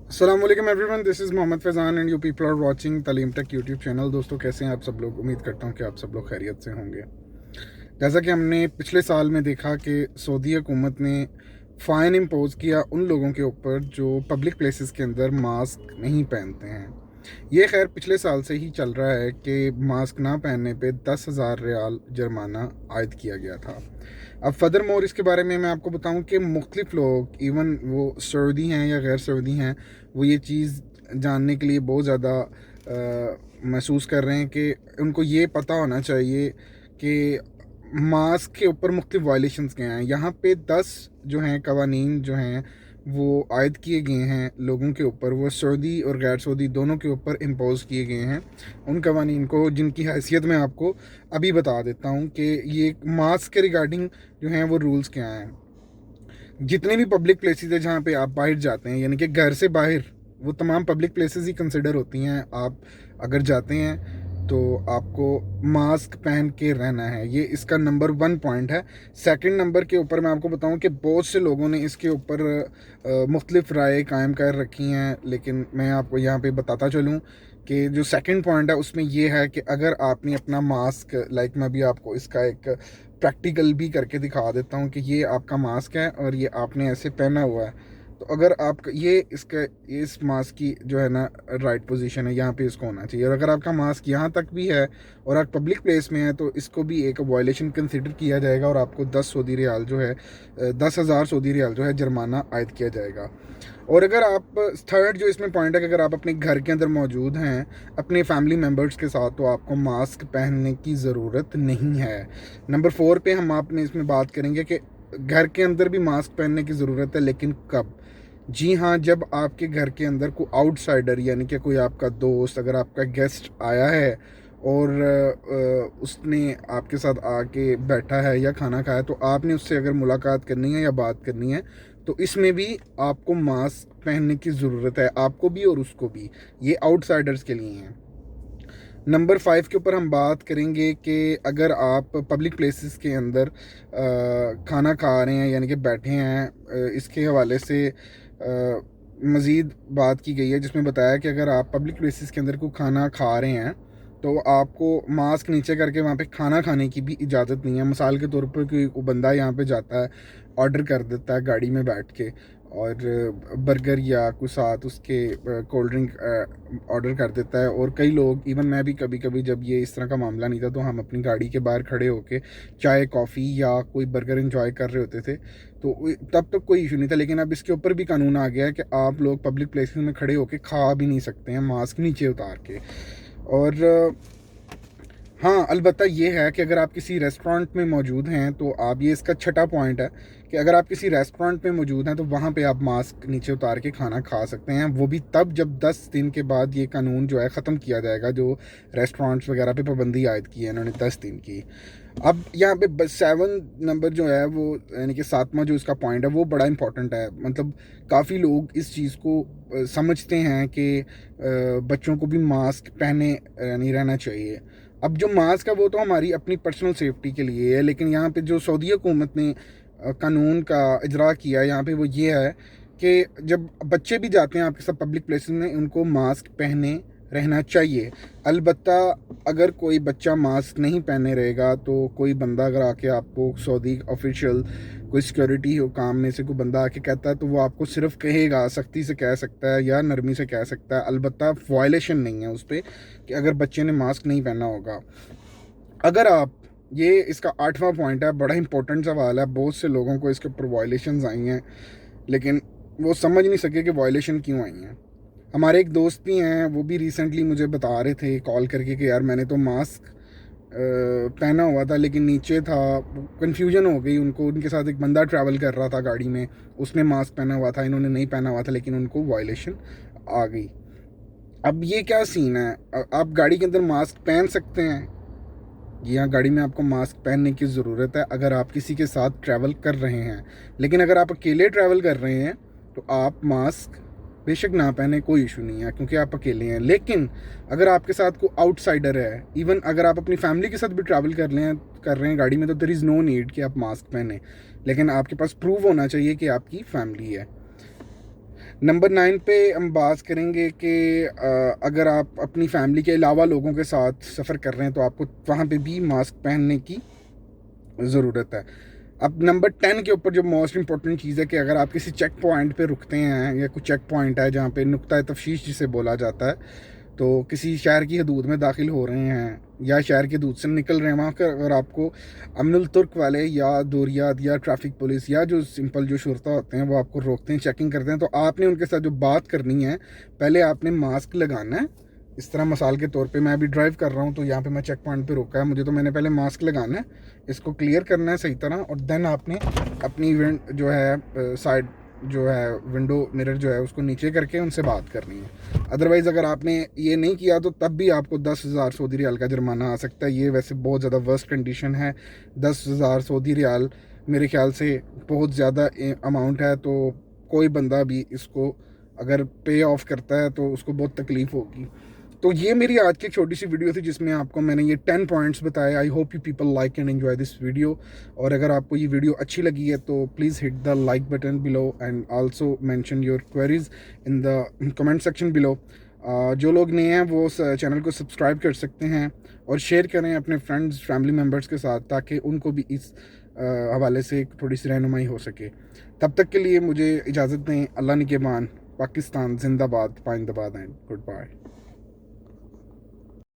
अस्सलाम वालेकुम everyone, this is Mohammad Faizan and you people are watching Taleem tech YouTube channel. दोस्तों, कैसे हैं आप सब लोग? उम्मीद करता हूं कि आप सब लोग खैरियत से होंगे। जैसा कि हमने पिछले साल में देखा कि सऊदी हुकूमत ने फ़ाइन इम्पोज़ किया उन लोगों के ऊपर जो पब्लिक प्लेसेस के अंदर मास्क नहीं पहनते हैं। ये खैर पिछले साल से ही चल रहा है कि मास्क ना पहनने पे 10,000 रियाल जुर्माना आयद किया गया था। अब फर्दर मोर इसके बारे में मैं आपको बताऊं कि मुख्तलिफ लोग, इवन वो सऊदी हैं या गैर सऊदी हैं, वो ये चीज़ जानने के लिए बहुत ज़्यादा महसूस कर रहे हैं कि उनको ये पता होना चाहिए कि मास्क के ऊपर मुख्तलिफ वायलेशंस क्या हैं। यहाँ पे 10 जो हैं कवानीन जो हैं वो आयद किए गए हैं लोगों के ऊपर, वो सऊदी और गैर सऊदी दोनों के ऊपर इम्पोज़ किए गए हैं। उन कवानीन को जिनकी हैसियत मैं आपको अभी बता देता हूँ कि ये मास्क के रिगार्डिंग जो हैं वो रूल्स क्या हैं। जितने भी पब्लिक प्लेसेस है जहाँ पे आप बाहर जाते हैं, यानी कि घर से बाहर, वो तमाम पब्लिक प्लेसेस ही कंसिडर होती हैं। आप अगर जाते हैं तो आपको मास्क पहन के रहना है। ये इसका नंबर 1 पॉइंट है। सेकंड नंबर के ऊपर मैं आपको बताऊं कि बहुत से लोगों ने इसके ऊपर मुख्तलिफ राय कायम कर रखी हैं, लेकिन मैं आपको यहाँ पे बताता चलूँ कि जो सेकंड पॉइंट है उसमें ये है कि अगर आपने अपना मास्क, लाइक मैं भी आपको इसका एक प्रैक्टिकल भी करके दिखा देता हूँ कि ये आपका मास्क है और ये आपने ऐसे पहना हुआ है। तो अगर आप ये इसका, इस मास्क की जो है ना राइट पोजीशन है, यहाँ पे इसको होना चाहिए। और अगर आपका मास्क यहाँ तक भी है और आप पब्लिक प्लेस में है तो इसको भी एक वायलेशन कंसिडर किया जाएगा और आपको 10 सऊदी रियाल जो है 10,000 सऊदी रियाल जो है जुर्माना आयद किया जाएगा। और अगर आप, थर्ड जो इसमें पॉइंट है कि अगर आप अपने घर के अंदर मौजूद हैं अपने फैमिली मेम्बर्स के साथ तो आपको मास्क पहनने की ज़रूरत नहीं है। नंबर 4 पे हम आपने इसमें बात करेंगे कि घर के अंदर भी मास्क पहनने की ज़रूरत है, लेकिन कब? जी हाँ, जब आपके घर के अंदर कोई आउटसाइडर, यानी कि कोई आपका दोस्त, अगर आपका गेस्ट आया है और उसने आपके साथ आके बैठा है या खाना खाया, तो आपने उससे अगर मुलाकात करनी है या बात करनी है तो इसमें भी आपको मास्क पहनने की ज़रूरत है, आपको भी और उसको भी। ये आउटसाइडर्स के लिए हैं। नंबर 5 के ऊपर हम बात करेंगे कि अगर आप पब्लिक प्लेसेस के अंदर खाना खा रहे हैं, यानी कि बैठे हैं, इसके हवाले से मज़ीद बात की गई है जिसमें बताया कि अगर आप पब्लिक प्लेसेस के अंदर कोई खाना खा रहे हैं तो आपको मास्क नीचे करके वहाँ पे खाना खाने की भी इजाज़त नहीं है। मिसाल के तौर पर कोई बंदा यहाँ पे जाता है, ऑर्डर कर देता है गाड़ी में बैठ के, और बर्गर या कुछ साथ उसके कोल्ड ड्रिंक ऑर्डर कर देता है। और कई लोग, इवन मैं भी कभी कभी, जब ये इस तरह का मामला नहीं था तो हम अपनी गाड़ी के बाहर खड़े होके चाय कॉफ़ी या कोई बर्गर इंजॉय कर रहे होते थे, तो तब तक कोई इशू नहीं था। लेकिन अब इसके ऊपर भी कानून आ गया है कि आप लोग पब्लिक प्लेसेस में खड़े होके खा भी नहीं सकते हैं मास्क नीचे उतार के। और हाँ, अलबत्ता ये है कि अगर आप किसी रेस्टोरेंट में मौजूद हैं तो आप, ये इसका छठा पॉइंट है कि अगर आप किसी रेस्टोरेंट में मौजूद हैं तो वहाँ पे आप मास्क नीचे उतार के खाना खा सकते हैं। वो भी तब जब 10 दिन के बाद ये कानून जो है ख़त्म किया जाएगा, जो रेस्टोरेंट्स वगैरह पे पाबंदी आयद की है इन्होंने 10 दिन की। अब यहाँ पे 7 नंबर जो है वो, यानी कि 7वां जो इसका पॉइंट है वो बड़ा इंपॉर्टेंट है। मतलब काफ़ी लोग इस चीज़ को समझते हैं कि बच्चों को भी मास्क पहने यानी रहना चाहिए। अब जो मास्क है वो तो हमारी अपनी पर्सनल सेफ्टी के लिए है, लेकिन यहाँ पे जो सऊदी हुकूमत ने कानून का इजरा किया यहाँ पे वो ये है कि जब बच्चे भी जाते हैं आपके साथ पब्लिक प्लेसेस में, उनको मास्क पहने रहना चाहिए। अलबत्ता अगर कोई बच्चा मास्क नहीं पहने रहेगा तो कोई बंदा अगर आके आपको, सऊदी ऑफिशियल कोई सिक्योरिटी हो काम में से कोई बंदा आके कहता है तो वो आपको सिर्फ कहेगा, सख्ती से कह सकता है या नरमी से कह सकता है। अलबत्ता वायलेशन नहीं है उस पर कि अगर बच्चे ने मास्क नहीं पहना होगा। अगर आप, ये इसका 8वां पॉइंट है, बड़ा इंपॉर्टेंट सवाल है। बहुत से लोगों को इसके ऊपर वायलेशंस आई हैं लेकिन वो समझ नहीं सके कि वायलेशन क्यों आई हैं। हमारे एक दोस्त भी हैं, वो भी रिसेंटली मुझे बता रहे थे कॉल करके कि यार मैंने तो मास्क पहना हुआ था लेकिन नीचे था, कन्फ्यूजन हो गई उनको। उनके साथ एक बंदा ट्रैवल कर रहा था गाड़ी में, उसने मास्क पहना हुआ था, इन्होंने नहीं पहना हुआ था, लेकिन उनको वायलेशन आ गई। अब ये क्या सीन है? आप गाड़ी के अंदर मास्क पहन सकते हैं, जी हाँ, गाड़ी में आपको मास्क पहनने की ज़रूरत है अगर आप किसी के साथ ट्रैवल कर रहे हैं। लेकिन अगर आप अकेले ट्रैवल कर रहे हैं तो आप मास्क बेशक ना पहने, कोई इशू नहीं है क्योंकि आप अकेले हैं। लेकिन अगर आपके साथ कोई आउटसाइडर है, इवन अगर आप अपनी फैमिली के साथ भी ट्रैवल कर रहे हैं गाड़ी में, तो देयर इज़ नो नीड कि आप मास्क पहने, लेकिन आपके पास प्रूव होना चाहिए कि आपकी फैमिली है। नंबर 9 पे हम बात करेंगे कि अगर आप अपनी फैमिली के अलावा लोगों के साथ सफ़र कर रहे हैं तो आपको वहाँ पे भी मास्क पहनने की ज़रूरत है। अब नंबर 10 के ऊपर जो मोस्ट इंपॉर्टेंट चीज़ है कि अगर आप किसी चेक पॉइंट पे रुकते हैं या कुछ चेक पॉइंट है जहाँ पे नुक्ता तफ्तीश जिसे बोला जाता है, तो किसी शहर की हदूद में दाखिल हो रहे हैं या शहर की हदूद से निकल रहे हैं, वहाँ पर अगर आपको अमनुल तुर्क वाले या दोरियात या ट्रैफिक पुलिस या जो सिंपल जो शुरता होते हैं वो आपको रोकते हैं, चेकिंग करते हैं, तो आपने उनके साथ जो बात करनी है, पहले आपने मास्क लगाना है। इस तरह मिसाल के तौर पे मैं अभी ड्राइव कर रहा हूँ तो यहाँ पे मैं चेक पॉइंट पे रोका है मुझे, तो मैंने पहले मास्क लगाना है, इसको क्लियर करना है सही तरह, और देन आपने अपनी जो है साइड जो है विंडो मिरर जो है उसको नीचे करके उनसे बात करनी है। अदरवाइज़ अगर आपने ये नहीं किया तो तब भी आपको 10,000 सऊदी रियाल का जुर्माना आ सकता है। ये वैसे बहुत ज़्यादा वर्स्ट कंडीशन है, 10,000 सऊदी रियाल मेरे ख्याल से बहुत ज़्यादा अमाउंट है, तो कोई बंदा भी इसको अगर पे ऑफ करता है तो उसको बहुत तकलीफ़ होगी। तो ये मेरी आज की छोटी सी वीडियो थी जिसमें आपको मैंने ये 10 पॉइंट्स बताए। I hope you people like and enjoy this video, और अगर आपको ये वीडियो अच्छी लगी है तो please hit the like button below and also mention your queries in the comment section below. जो लोग नए हैं वो चैनल को सब्सक्राइब कर सकते हैं और शेयर करें अपने फ्रेंड्स फैमिली मेम्बर्स के साथ, ताकि उनको भी इस हवाले से थोड़ी सी रहनुमाई हो सके। तब तक के लिए मुझे इजाज़त दें। अल्लाह निगहबान। पाकिस्तान जिंदाबाद, पाइंदाबाद एंड गुड बाय।